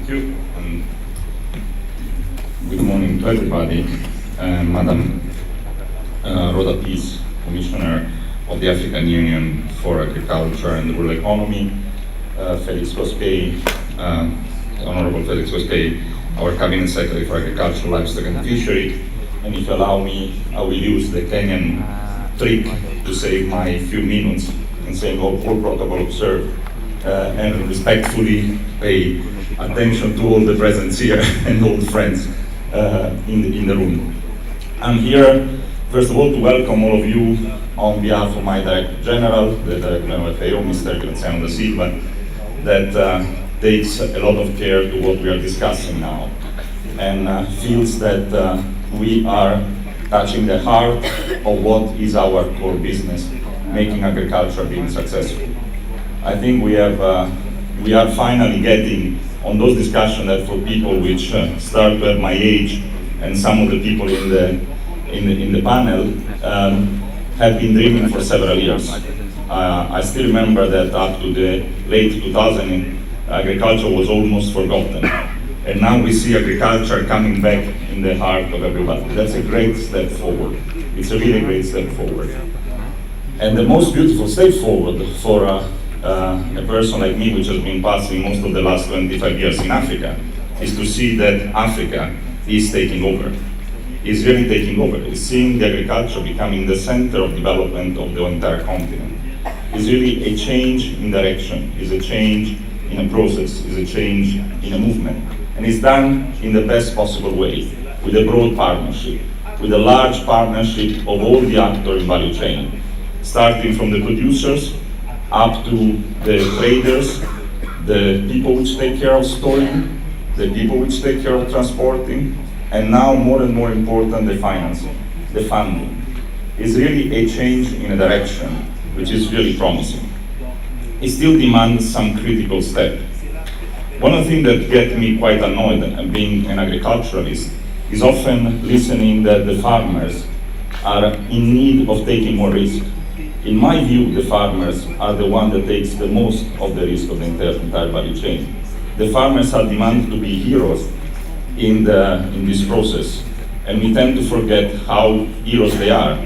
Thank you, and good morning to everybody. Madam Rhoda Peace, Commissioner of the African Union for Agriculture and the Rural Economy, Felix Koskei, Honorable Felix Koskei, our Cabinet Secretary for Agriculture, Livestock and Fishery, and if you allow me, I will use the Kenyan trick to save my few minutes and saying all protocol observed, and respectfully pay attention to all the presence here and all the friends in the room. I'm here, first of all, to welcome all of you on behalf of my Director General, the Director General of FAO, Mr. Graziano da Silva, that takes a lot of care to what we are discussing now, and feels that we are touching the heart of what is our core business, making agriculture being successful. I think we are finally getting on those discussions that for people which start at my age, and some of the people in the panel have been dreaming for several years. I still remember that up to the late 2000s, agriculture was almost forgotten, and now we see agriculture coming back in the heart of everybody. That's a great step forward. It's a really great step forward. And the most beautiful step forward for a person like me, which has been passing most of the last 25 years in Africa, is to see that Africa is taking over. Is really taking over. Is seeing the agriculture becoming the center of development of the entire continent. Is really a change in direction. Is a change in a process. Is a change in a movement. And it's done in the best possible way, with a broad partnership, with a large partnership of all the actors in value chain, starting from the producers up to the traders, the people which take care of storing, the people which take care of transporting, and now more and more important, the financing, the funding. It's really a change in a direction which is really promising. It still demands some critical steps. One of the things that gets me quite annoyed, and being an agriculturalist, is often listening that the farmers are in need of taking more risk. In my view, the farmers are the one that takes the most of the risk of the entire value chain. The farmers are demanded to be heroes in this process, and we tend to forget how heroes they are.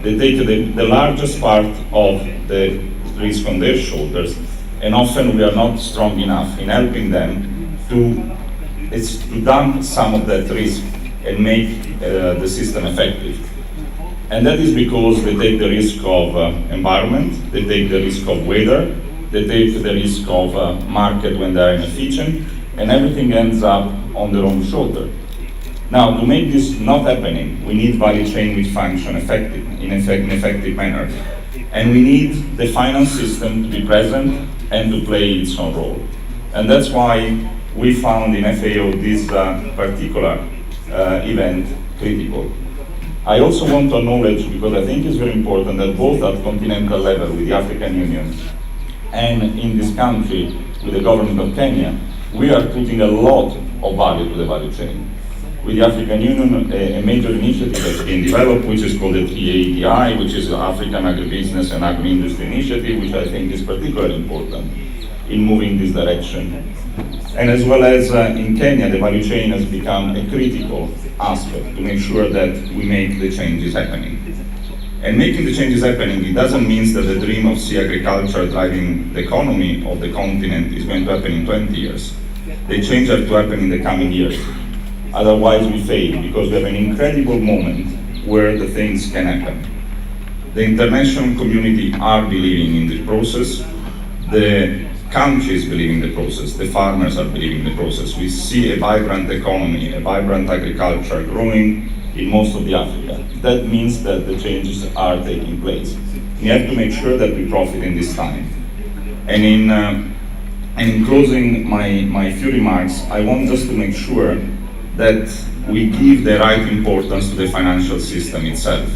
They take the largest part of the risk on their shoulders, and often we are not strong enough in helping them to dump some of that risk and make the system effective. And that is because they take the risk of environment, they take the risk of weather, they take the risk of market when they are inefficient, and everything ends up on their own shoulder. Now, to make this not happening, we need value chain which function in an effective manner. And we need the finance system to be present and to play its own role. And that's why we found in FAO this particular event critical. I also want to acknowledge, because I think it's very important, that both at continental level with the African Union and in this country with the government of Kenya, we are putting a lot of value to the value chain. With the African Union, a major initiative has been developed, which is called the ADI, which is the African Agribusiness and Agri-Industry Initiative, which I think is particularly important in moving this direction. And as well as in Kenya, the value chain has become a critical aspect to make sure that we make the changes happening. And making the changes happening, it doesn't mean that the dream of sea agriculture driving the economy of the continent is going to happen in 20 years. The change has to happen in the coming years. Otherwise we fail, because we have an incredible moment where the things can happen. The international community are believing in the process. The countries believe in the process, the farmers are believing in the process. We see a vibrant economy, a vibrant agriculture growing in most of the Africa. That means that the changes are taking place. We have to make sure that we profit in this time. And in closing my few remarks, I want us to make sure that we give the right importance to the financial system itself.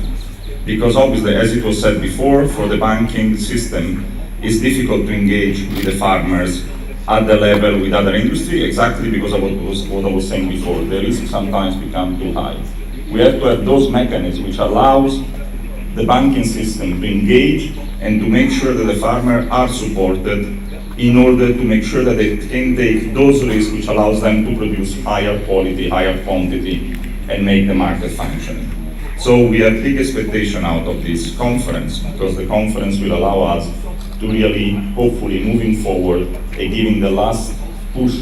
Because obviously, as it was said before, for the banking system, it's difficult to engage with the farmers at the level with other industry, exactly because of what I was saying before. The risks sometimes become too high. We have to have those mechanisms which allows the banking system to engage and to make sure that the farmers are supported in order to make sure that they can take those risks which allows them to produce higher quality, higher quantity, and make the market functioning. So we have big expectation out of this conference, because the conference will allow us to really, hopefully, moving forward and giving the last push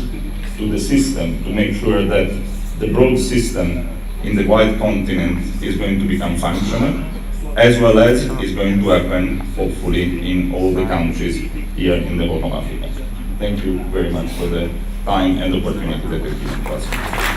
to the system to make sure that the broad system in the wide continent is going to become functional, as well as is going to happen, hopefully, in all the countries here in the Horn of Africa. Thank you very much for the time and opportunity that you've given to us.